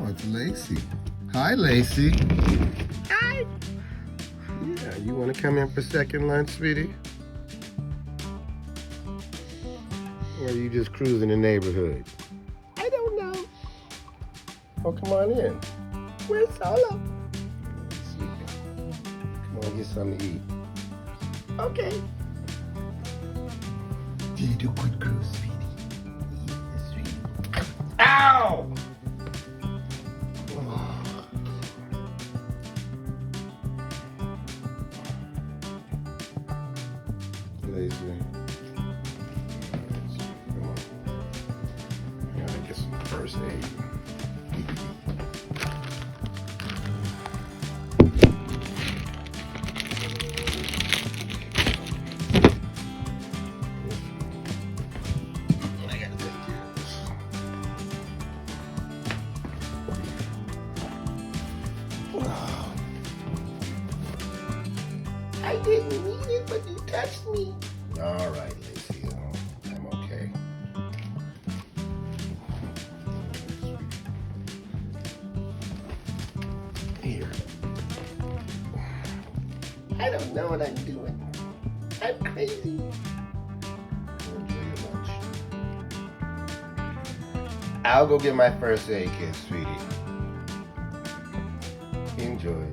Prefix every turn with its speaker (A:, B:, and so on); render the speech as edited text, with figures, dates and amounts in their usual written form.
A: Oh, it's Lacey. Hi, Lacey.
B: Hi.
A: Yeah, you want to come in for second lunch, sweetie? Or are you just cruising the neighborhood?
B: I don't know.
A: Oh, come on in.
B: We're solo.
A: Sleeping. Come on, get something to eat.
B: Okay.
A: Did you do good cruise, sweetie? Yeah, sweetie. Ow! Lazy. Come on. I gotta get some first aid. I gotta take care of this.
B: I didn't mean it, but you touched me.
A: All right, Lacey. I'm okay. Here.
B: I don't know what I'm doing. I'm crazy.
A: Enjoy your lunch. I'll go get my first aid kit, sweetie. Enjoy.